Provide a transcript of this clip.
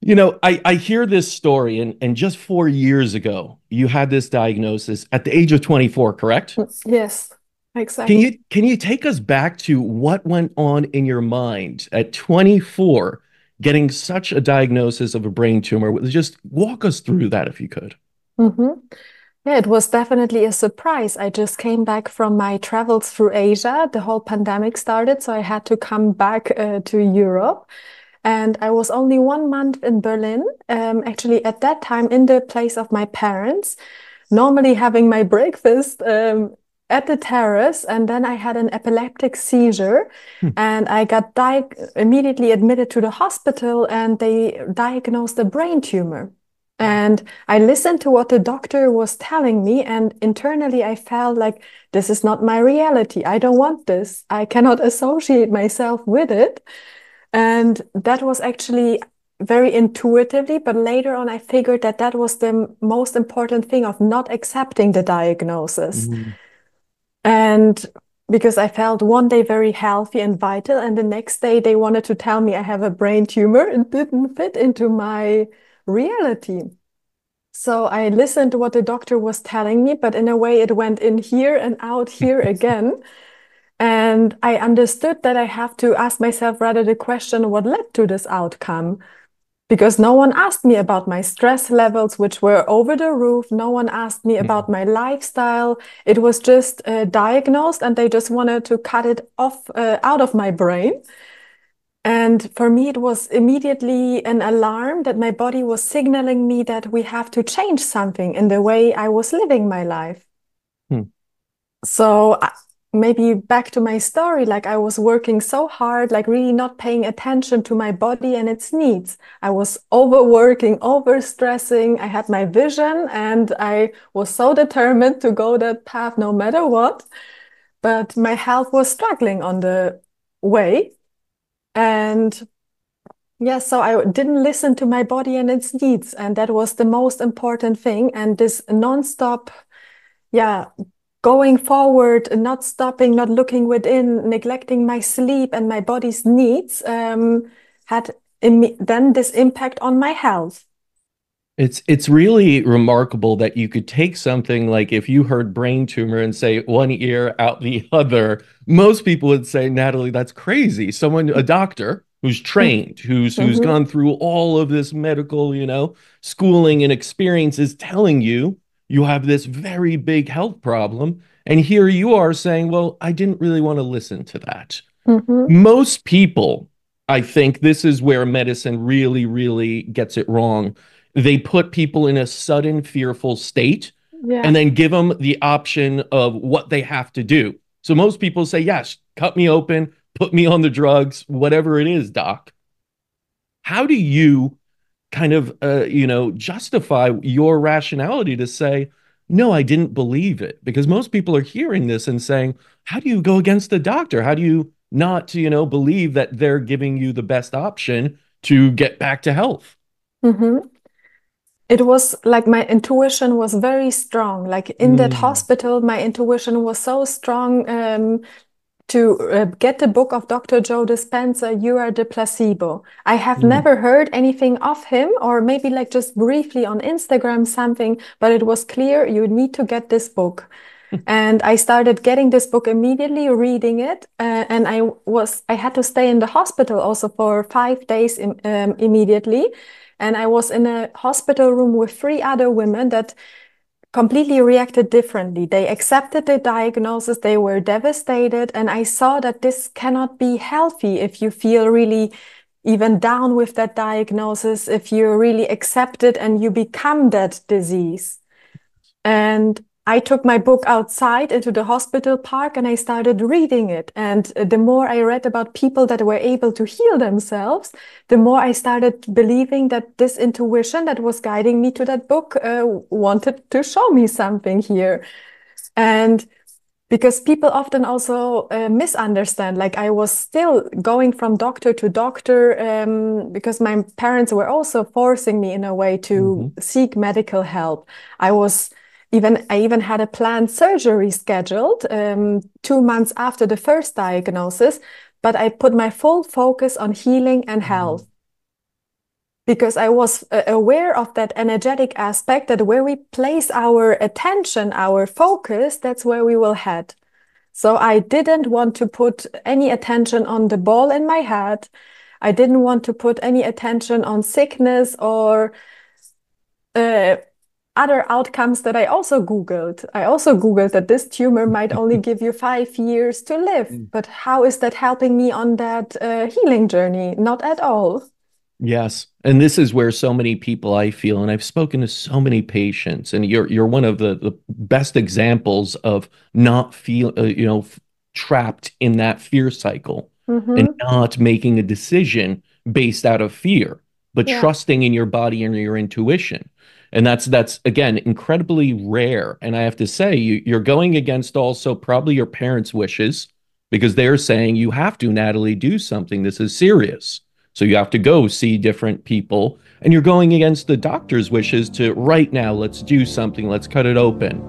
I hear this story, and just 4 years ago, you had this diagnosis at the age of 24, correct? Yes, Can exactly. you can you take us back to what went on in your mind at 24, getting such a diagnosis of a brain tumor? Just walk us through that if you could. hmm Yeah, it was definitely a surprise. I just came back from my travels through Asia. The whole pandemic started, so I had to come back to Europe. And I was only 1 month in Berlin, actually at that time in the place of my parents, normally having my breakfast at the terrace. And then I had an epileptic seizure Hmm. and I got immediately admitted to the hospital and they diagnosed a brain tumor. And I listened to what the doctor was telling me, and internally I felt like this is not my reality. I don't want this. I cannot associate myself with it. And that was actually very intuitively, but later on, I figured that that was the most important thing of not accepting the diagnosis. Mm. And because I felt one day very healthy and vital, and the next day they wanted to tell me I have a brain tumor, it didn't fit into my reality. So I listened to what the doctor was telling me, but in a way it went in here and out here again. And I understood that I have to ask myself rather the question, what led to this outcome? Because no one asked me about my stress levels, which were over the roof. No one asked me about my lifestyle. It was just diagnosed, and they just wanted to cut it off out of my brain. And for me, it was immediately an alarm that my body was signaling me that we have to change something in the way I was living my life. Hmm. So maybe back to my story, like I was working so hard, like really not paying attention to my body and its needs. I was overworking, overstressing. I had my vision and I was so determined to go that path no matter what. But my health was struggling on the way. And yeah, so I didn't listen to my body and its needs. And that was the most important thing. And this nonstop, yeah, going forward, not stopping, not looking within, neglecting my sleep and my body's needs, had then this impact on my health. It's really remarkable that you could take something like if you heard brain tumor and say one ear out the other, most people would say, Natalie, that's crazy. Someone, a doctor who's trained, who's Mhm, gone through all of this medical, schooling and experience is telling you you have this very big health problem. And here you are saying, well, I didn't really want to listen to that. mhm. Most people, I think this is where medicine really, really gets it wrong. They put people in a sudden fearful state Yeah. and then give them the option of what they have to do. So most people say, yes, cut me open, put me on the drugs, whatever it is, doc. How do you kind of, justify your rationality to say, no, I didn't believe it? Because most people are hearing this and saying, how do you go against the doctor? How do you not, believe that they're giving you the best option to get back to health? Mhm. It was like my intuition was very strong. Like in that Mm, hospital, my intuition was so strong to get the book of Dr. Joe Dispenza, You Are the Placebo. I have mm. never heard anything of him, or maybe like just briefly on Instagram something, but it was clear you need to get this book. And I started getting this book immediately, reading it, and I had to stay in the hospital also for 5 days immediately. And I was in a hospital room with three other women that completely reacted differently. They accepted the diagnosis, they were devastated, and I saw that this cannot be healthy if you feel really even down with that diagnosis, if you really accept it and you become that disease. And I took my book outside into the hospital park and I started reading it. And the more I read about people that were able to heal themselves, the more I started believing that this intuition that was guiding me to that book wanted to show me something here. And because people often also misunderstand, like I was still going from doctor to doctor because my parents were also forcing me in a way to Mhm. seek medical help. I even had a planned surgery scheduled 2 months after the first diagnosis, but I put my full focus on healing and Mm. health. because I was aware of that energetic aspect, that where we place our attention, our focus, that's where we will head. So I didn't want to put any attention on the ball in my head. I didn't want to put any attention on sickness or uh, other outcomes that I also Googled. I also Googled that this tumor might only give you 5 years to live. But how is that helping me on that healing journey? Not at all. Yes. And this is where so many people I feel, and I've spoken to so many patients, and you're one of the best examples of not feel trapped in that fear cycle and Mm-hmm. not making a decision based out of fear, but Yeah. trusting in your body and your intuition. And that's again incredibly rare. And I have to say, you're going against also probably your parents' wishes because they're saying you have to, Natalie, do something. This is serious. So you have to go see different people, and you're going against the doctor's wishes to right now, let's do something, let's cut it open.